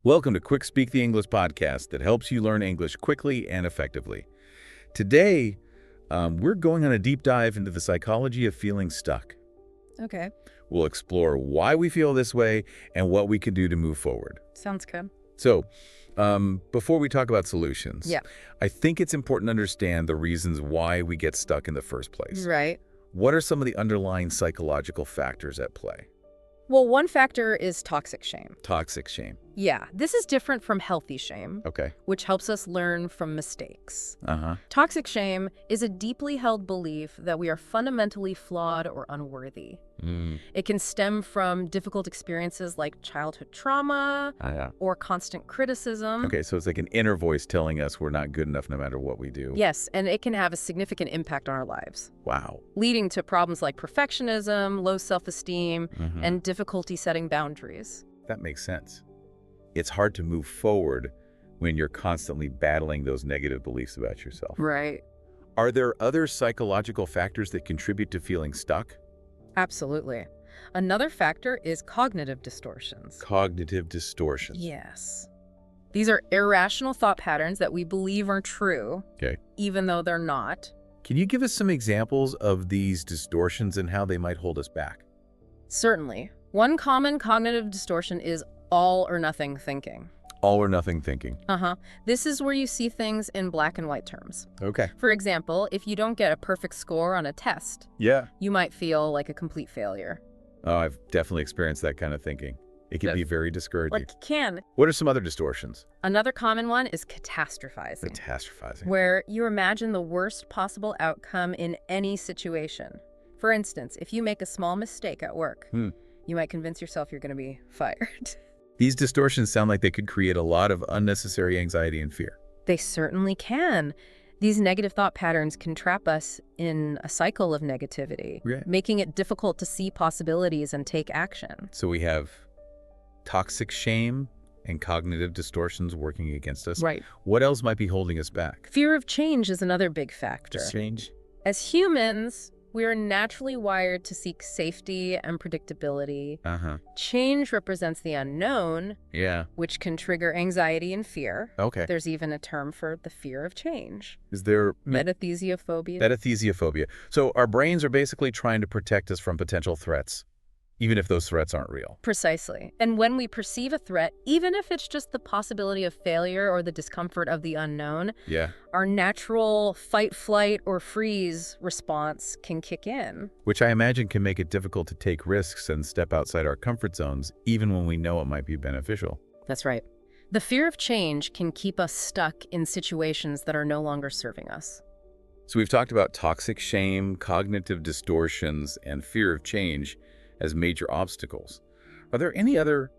Welcome to QuickSpeak the English podcast that helps you learn English quickly and effectively. Today, we're going on a deep dive into the psychology of feeling stuck. Okay, We'll explore why we feel this way and what we can do to move forward. sounds good. So, before we talk about solutions, Yeah. I think it's important to understand the reasons why we get stuck in the first place. Right. What are some of the underlying psychological factors at play? Well, one factor is toxic shame. Toxic shame. Yeah, this is different from healthy shame, Okay. which helps us learn from mistakes. Uh-huh. Toxic shame is a deeply held belief that we are fundamentally flawed or unworthy. It can stem from difficult experiences like childhood trauma Yeah. or constant criticism. Okay, so it's like an inner voice telling us we're not good enough no matter what we do. Yes, and it can have a significant impact on our lives, Wow. leading to problems like perfectionism, low self-esteem, Mhm. and difficulty setting boundaries. That makes sense. It's hard to move forward when you're constantly battling those negative beliefs about yourself. Right. Are there other psychological factors that contribute to feeling stuck? Absolutely. Another factor is cognitive distortions. Cognitive distortions. Yes. These are irrational thought patterns that we believe are true, Okay. even though they're not. Can you give us some examples of these distortions and how they might hold us back? Certainly. One common cognitive distortion is all or nothing thinking. All or nothing thinking. This is where you see things in black and white terms. Okay. For example, if you don't get a perfect score on a test, Yeah. you might feel like a complete failure. Oh, I've definitely experienced that kind of thinking. It can be very discouraging. Can. What are some other distortions? Another common one is catastrophizing, Catastrophizing. where you imagine the worst possible outcome in any situation. For instance, if you make a small mistake at work, you might convince yourself you're going to be fired. These distortions sound like they could create a lot of unnecessary anxiety and fear. They certainly can. These negative thought patterns can trap us in a cycle of negativity, Yeah. making it difficult to see possibilities and take action. So we have toxic shame and cognitive distortions working against us. Right. What else might be holding us back? Fear of change is another big factor. Change. As humans, we are naturally wired to seek safety and predictability. Uh-huh. Change represents the unknown, Yeah. which can trigger anxiety and fear. Okay. There's even a term for the fear of change. Is there Metathesiophobia. metathesiophobia? So our brains are basically trying to protect us from potential threats, even if those threats aren't real. Precisely. And when we perceive a threat, even if it's just the possibility of failure or the discomfort of the unknown, Yeah. our natural fight, flight, or freeze response can kick in. Which I imagine can make it difficult to take risks and step outside our comfort zones, even when we know it might be beneficial. That's right. The fear of change can keep us stuck in situations that are no longer serving us. So we've talked about toxic shame, cognitive distortions, and fear of change as major obstacles. Are there any other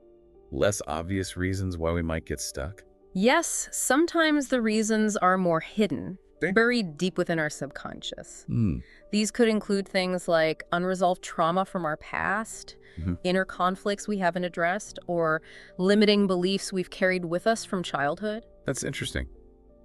less obvious reasons why we might get stuck? Yes, sometimes the reasons are more hidden, Okay. buried deep within our subconscious. These could include things like unresolved trauma from our past, inner conflicts we haven't addressed, or limiting beliefs we've carried with us from childhood. That's interesting.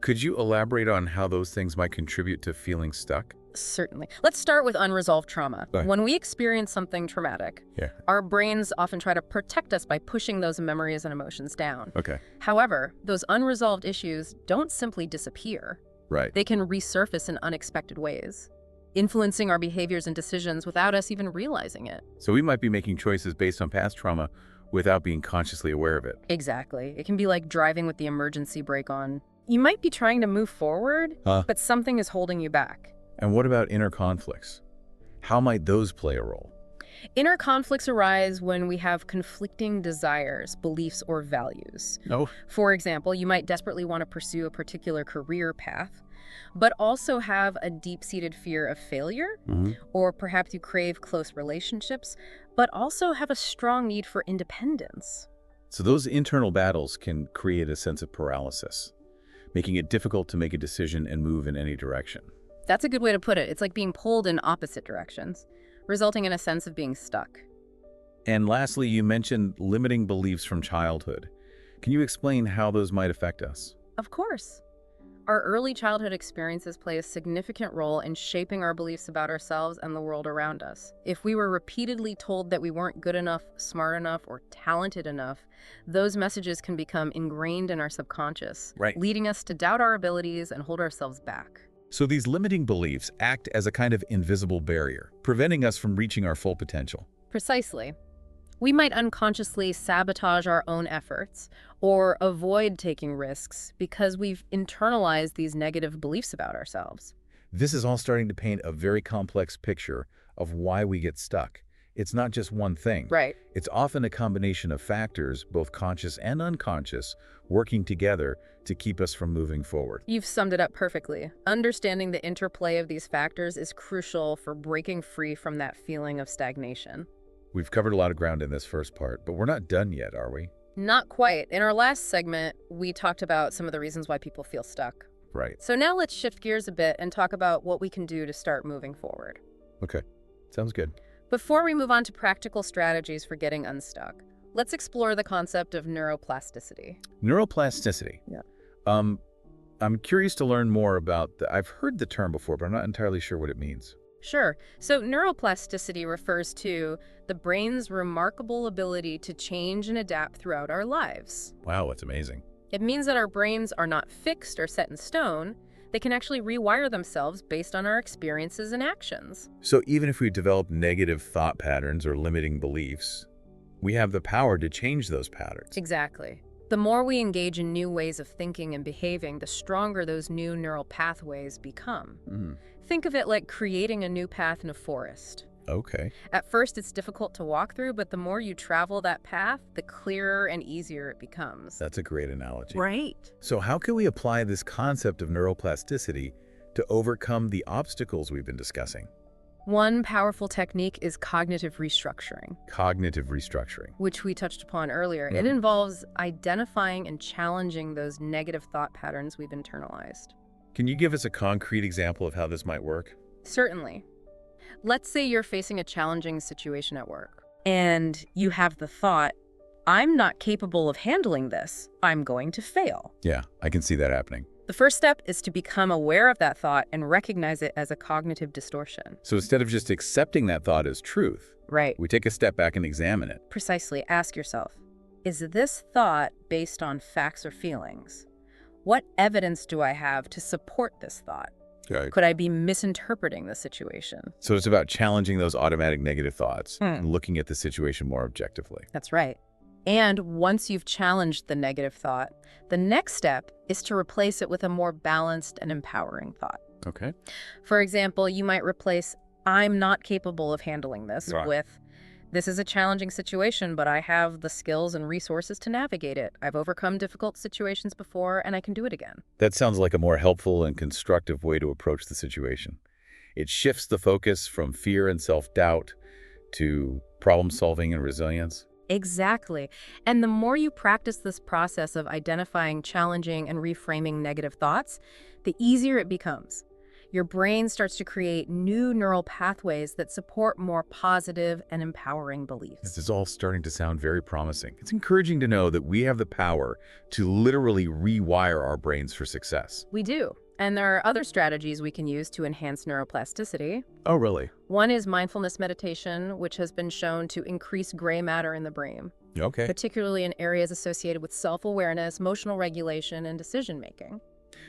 Could you elaborate on how those things might contribute to feeling stuck? Certainly. Let's start with unresolved trauma. Right. When we experience something traumatic, Yeah. our brains often try to protect us by pushing those memories and emotions down. Okay. However, those unresolved issues don't simply disappear. Right. They can resurface in unexpected ways, influencing our behaviors and decisions without us even realizing it. So we might be making choices based on past trauma without being consciously aware of it. Exactly. It can be like driving with the emergency brake on. You might be trying to move forward, but something is holding you back. And what about inner conflicts? How might those play a role? Inner conflicts arise when we have conflicting desires, beliefs, or values. No. For example, you might desperately want to pursue a particular career path, but also have a deep-seated fear of failure, or perhaps you crave close relationships, but also have a strong need for independence. So those internal battles can create a sense of paralysis, making it difficult to make a decision and move in any direction. That's a good way to put it. It's like being pulled in opposite directions, resulting in a sense of being stuck. And lastly, you mentioned limiting beliefs from childhood. Can you explain how those might affect us? Of course. Our early childhood experiences play a significant role in shaping our beliefs about ourselves and the world around us. If we were repeatedly told that we weren't good enough, smart enough, or talented enough, those messages can become ingrained in our subconscious, Right. leading us to doubt our abilities and hold ourselves back. So these limiting beliefs act as a kind of invisible barrier, preventing us from reaching our full potential. Precisely. We might unconsciously sabotage our own efforts or avoid taking risks because we've internalized these negative beliefs about ourselves. This is all starting to paint a very complex picture of why we get stuck. It's not just one thing. Right. It's often a combination of factors, both conscious and unconscious, working together to keep us from moving forward. You've summed it up perfectly. Understanding the interplay of these factors is crucial for breaking free from that feeling of stagnation. We've covered a lot of ground in this first part, but we're not done yet, are we? Not quite. In our last segment, we talked about some of the reasons why people feel stuck. Right. So now let's shift gears a bit and talk about what we can do to start moving forward. Okay. Sounds good. Before we move on to practical strategies for getting unstuck, let's explore the concept of neuroplasticity. Neuroplasticity. Yeah. I'm curious to learn more about I've heard the term before, but I'm not entirely sure what it means. Sure. So neuroplasticity refers to the brain's remarkable ability to change and adapt throughout our lives. Wow, that's amazing. It means that our brains are not fixed or set in stone. They can actually rewire themselves based on our experiences and actions. So even if we develop negative thought patterns or limiting beliefs, we have the power to change those patterns. Exactly. The more we engage in new ways of thinking and behaving, the stronger those new neural pathways become. Think of it like creating a new path in a forest. Okay. At first, it's difficult to walk through, but the more you travel that path, the clearer and easier it becomes. That's a great analogy. Right. So how can we apply this concept of neuroplasticity to overcome the obstacles we've been discussing? One powerful technique is cognitive restructuring, Cognitive restructuring. which we touched upon earlier. It Mhm. involves identifying and challenging those negative thought patterns we've internalized. Can you give us a concrete example of how this might work? Certainly. Let's say you're facing a challenging situation at work, and you have the thought, I'm not capable of handling this. I'm going to fail. Yeah, I can see that happening. The first step is to become aware of that thought and recognize it as a cognitive distortion. So instead of just accepting that thought as truth, Right. we take a step back and examine it. Precisely. Ask yourself, is this thought based on facts or feelings? What evidence do I have to support this thought? Okay. Could I be misinterpreting the situation? So it's about challenging those automatic negative thoughts and Hmm. looking at the situation more objectively. That's right. And once you've challenged the negative thought, the next step is to replace it with a more balanced and empowering thought. Okay. For example, you might replace, I'm not capable of handling this Right. with, this is a challenging situation, but I have the skills and resources to navigate it. I've overcome difficult situations before, and I can do it again. That sounds like a more helpful and constructive way to approach the situation. It shifts the focus from fear and self-doubt to problem solving and resilience. Exactly. And the more you practice this process of identifying, challenging, and reframing negative thoughts, the easier it becomes. Your brain starts to create new neural pathways that support more positive and empowering beliefs. This is all starting to sound very promising. It's encouraging to know that we have the power to literally rewire our brains for success. We do. And there are other strategies we can use to enhance neuroplasticity. Oh, really? One is mindfulness meditation, which has been shown to increase gray matter in the brain, Okay. particularly in areas associated with self-awareness, emotional regulation, and decision-making.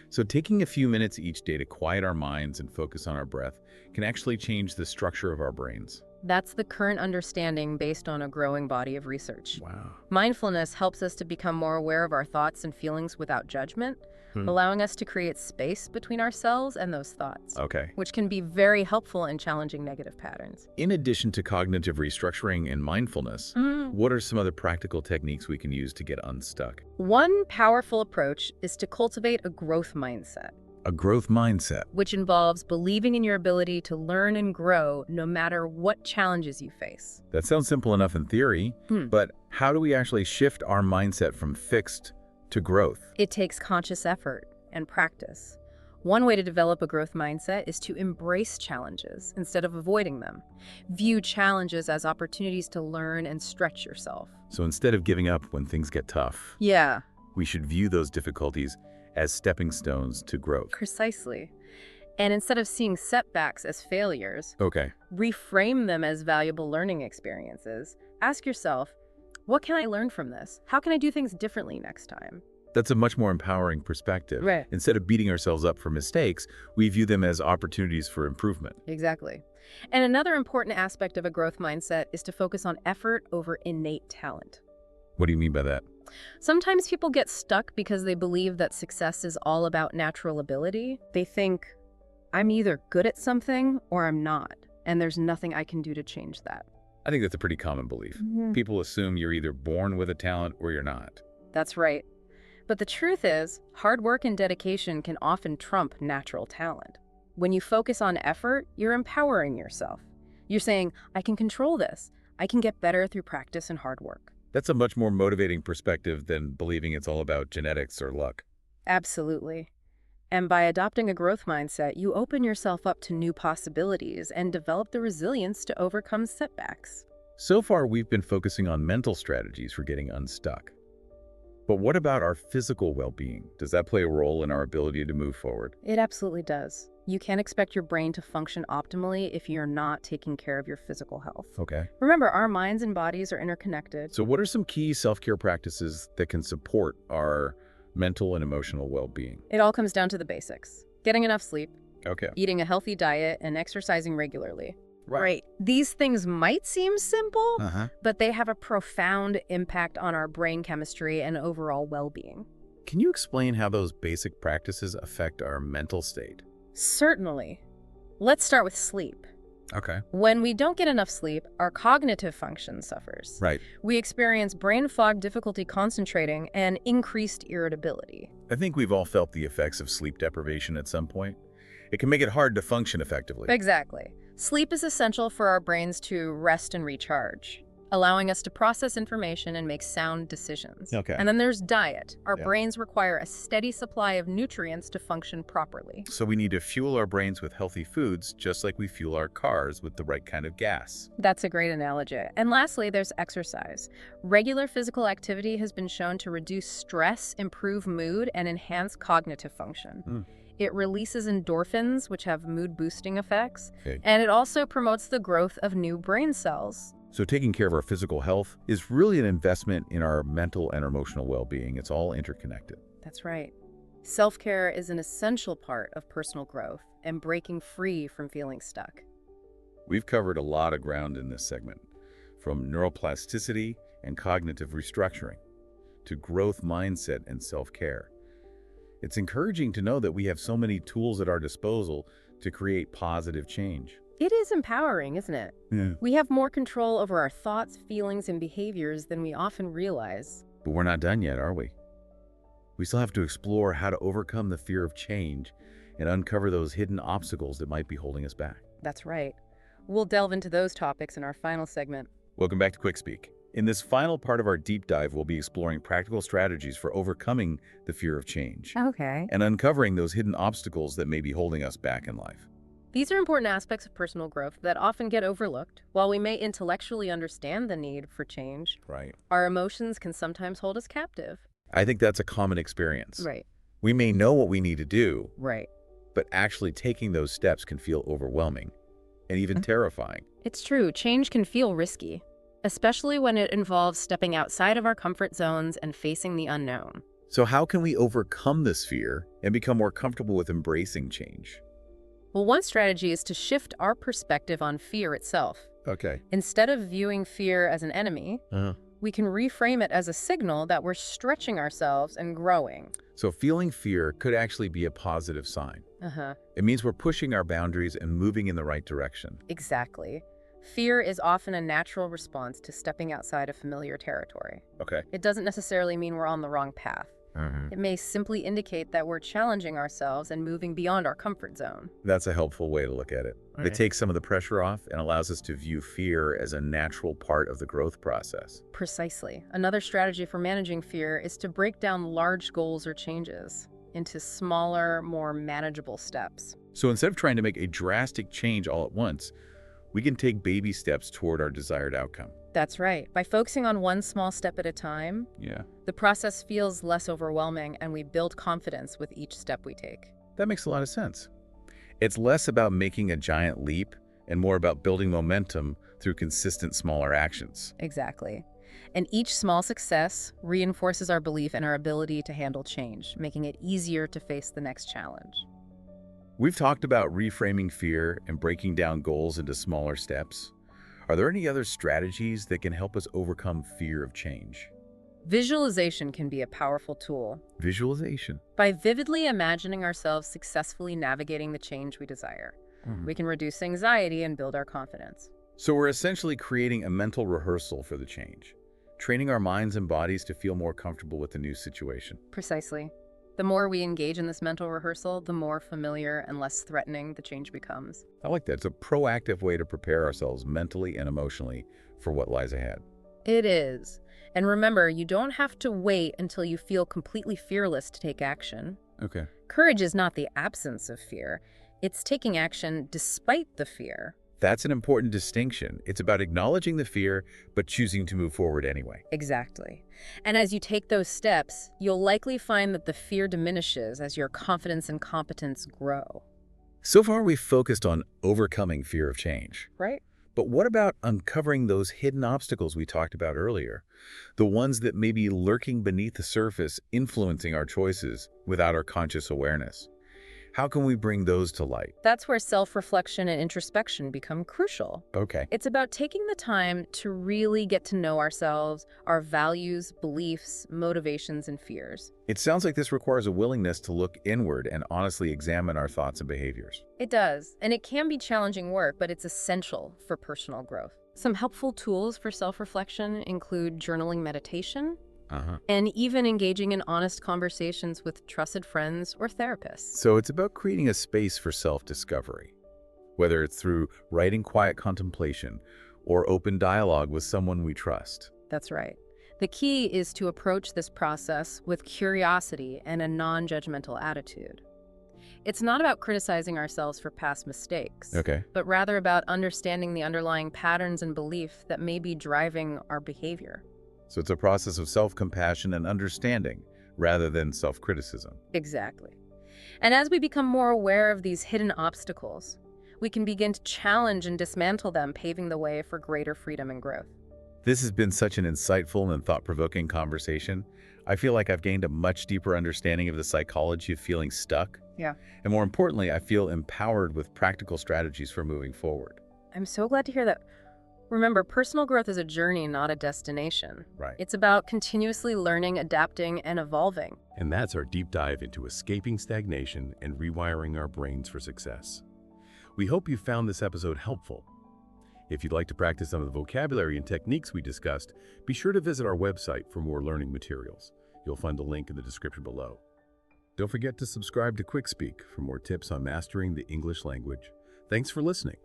So taking a few minutes each day to quiet our minds and focus on our breath can actually change the structure of our brains. That's the current understanding based on a growing body of research. Wow. Mindfulness helps us to become more aware of our thoughts and feelings without judgment, allowing us to create space between ourselves and those thoughts, Okay. which can be very helpful in challenging negative patterns. In addition to cognitive restructuring and mindfulness, what are some other practical techniques we can use to get unstuck? One powerful approach is to cultivate a growth mindset, A growth mindset. which involves believing in your ability to learn and grow no matter what challenges you face. That sounds simple enough in theory, but how do we actually shift our mindset from fixed to growth? It takes conscious effort and practice. One way to develop a growth mindset is to embrace challenges instead of avoiding them. View challenges as opportunities to learn and stretch yourself. So instead of giving up when things get tough, Yeah. we should view those difficulties as stepping stones to growth. Precisely. And instead of seeing setbacks as failures, Okay. reframe them as valuable learning experiences. Ask yourself, what can I learn from this? How can I do things differently next time? That's a much more empowering perspective. Right. Instead of beating ourselves up for mistakes, we view them as opportunities for improvement. Exactly. And another important aspect of a growth mindset is to focus on effort over innate talent. What do you mean by that? Sometimes people get stuck because they believe that success is all about natural ability. They think, I'm either good at something or I'm not, and there's nothing I can do to change that. I think that's a pretty common belief. People assume you're either born with a talent or you're not. That's right. But the truth is, hard work and dedication can often trump natural talent. When you focus on effort, you're empowering yourself. You're saying, I can control this. I can get better through practice and hard work. That's a much more motivating perspective than believing it's all about genetics or luck. Absolutely. And by adopting a growth mindset, you open yourself up to new possibilities and develop the resilience to overcome setbacks. So far, we've been focusing on mental strategies for getting unstuck. But what about our physical well-being? Does that play a role in our ability to move forward? It absolutely does. You can't expect your brain to function optimally if you're not taking care of your physical health. Okay. Remember, our minds and bodies are interconnected. So what are some key self-care practices that can support our mental and emotional well-being? It all comes down to the basics. Getting enough sleep, Okay. eating a healthy diet, and exercising regularly. Right. These things might seem simple, but they have a profound impact on our brain chemistry and overall well-being. Can you explain how those basic practices affect our mental state? Certainly. Let's start with sleep. Okay. When we don't get enough sleep, our cognitive function suffers. Right. We experience brain fog, difficulty concentrating, and increased irritability. I think we've all felt the effects of sleep deprivation at some point. It can make it hard to function effectively. Exactly. Sleep is essential for our brains to rest and recharge, allowing us to process information and make sound decisions. Okay. And then there's diet. Our Yeah. brains require a steady supply of nutrients to function properly. So we need to fuel our brains with healthy foods, just like we fuel our cars with the right kind of gas. That's a great analogy. And lastly, there's exercise. Regular physical activity has been shown to reduce stress, improve mood, and enhance cognitive function. It releases endorphins, which have mood-boosting effects, and it also promotes the growth of new brain cells. So taking care of our physical health is really an investment in our mental and emotional well-being. It's all interconnected. That's right. Self-care is an essential part of personal growth and breaking free from feeling stuck. We've covered a lot of ground in this segment, from neuroplasticity and cognitive restructuring to growth mindset and self-care. It's encouraging to know that we have so many tools at our disposal to create positive change. It is empowering, isn't it? Yeah. We have more control over our thoughts, feelings, and behaviors than we often realize. But we're not done yet, are we? We still have to explore how to overcome the fear of change and uncover those hidden obstacles that might be holding us back. That's right. We'll delve into those topics in our final segment. Welcome back to QuickSpeak. In this final part of our deep dive, we'll be exploring practical strategies for overcoming the fear of change Okay. and uncovering those hidden obstacles that may be holding us back in life. These are important aspects of personal growth that often get overlooked. While we may intellectually understand the need for change, Right. our emotions can sometimes hold us captive. I think that's a common experience. Right. We may know what we need to do, Right. but actually taking those steps can feel overwhelming and even terrifying. It's true. Change can feel risky, especially when it involves stepping outside of our comfort zones and facing the unknown. So how can we overcome this fear and become more comfortable with embracing change? Well, one strategy is to shift our perspective on fear itself. Okay. Instead of viewing fear as an enemy, we can reframe it as a signal that we're stretching ourselves and growing. So feeling fear could actually be a positive sign. It means we're pushing our boundaries and moving in the right direction. Exactly. Fear is often a natural response to stepping outside of familiar territory. Okay. It doesn't necessarily mean we're on the wrong path. It may simply indicate that we're challenging ourselves and moving beyond our comfort zone. That's a helpful way to look at it. It takes some of the pressure off and allows us to view fear as a natural part of the growth process. Precisely. Another strategy for managing fear is to break down large goals or changes into smaller, more manageable steps. So instead of trying to make a drastic change all at once, we can take baby steps toward our desired outcome. That's right. By focusing on one small step at a time, Yeah. the process feels less overwhelming and we build confidence with each step we take. That makes a lot of sense. It's less about making a giant leap and more about building momentum through consistent smaller actions. Exactly. And each small success reinforces our belief in our ability to handle change, making it easier to face the next challenge. We've talked about reframing fear and breaking down goals into smaller steps. Are there any other strategies that can help us overcome fear of change? Visualization can be a powerful tool. Visualization. By vividly imagining ourselves successfully navigating the change we desire, Mhm. we can reduce anxiety and build our confidence. So we're essentially creating a mental rehearsal for the change, training our minds and bodies to feel more comfortable with the new situation. Precisely. The more we engage in this mental rehearsal, the more familiar and less threatening the change becomes. I like that. It's a proactive way to prepare ourselves mentally and emotionally for what lies ahead. It is. And remember, you don't have to wait until you feel completely fearless to take action. Okay. Courage is not the absence of fear. It's taking action despite the fear. That's an important distinction. It's about acknowledging the fear, but choosing to move forward anyway. Exactly. And as you take those steps, you'll likely find that the fear diminishes as your confidence and competence grow. So far, we've focused on overcoming fear of change. Right? But what about uncovering those hidden obstacles we talked about earlier? The ones that may be lurking beneath the surface, influencing our choices without our conscious awareness. How can we bring those to light? That's where self-reflection and introspection become crucial. Okay. It's about taking the time to really get to know ourselves, our values, beliefs, motivations, and fears. It sounds like this requires a willingness to look inward and honestly examine our thoughts and behaviors. It does, and it can be challenging work, but it's essential for personal growth. Some helpful tools for self-reflection include journaling meditation, and even engaging in honest conversations with trusted friends or therapists. So it's about creating a space for self-discovery, whether it's through writing quiet contemplation or open dialogue with someone we trust. That's right. The key is to approach this process with curiosity and a non-judgmental attitude. It's not about criticizing ourselves for past mistakes, Okay. but rather about understanding the underlying patterns and belief that may be driving our behavior. So it's a process of self-compassion and understanding rather than self-criticism. Exactly. And as we become more aware of these hidden obstacles, we can begin to challenge and dismantle them, paving the way for greater freedom and growth. This has been such an insightful and thought-provoking conversation. I feel like I've gained a much deeper understanding of the psychology of feeling stuck. Yeah. And more importantly, I feel empowered with practical strategies for moving forward. I'm so glad to hear that. Remember, personal growth is a journey, not a destination. Right. It's about continuously learning, adapting, and evolving. And that's our deep dive into escaping stagnation and rewiring our brains for success. We hope you found this episode helpful. If you'd like to practice some of the vocabulary and techniques we discussed, be sure to visit our website for more learning materials. You'll find the link in the description below. Don't forget to subscribe to QuickSpeak for more tips on mastering the English language. Thanks for listening.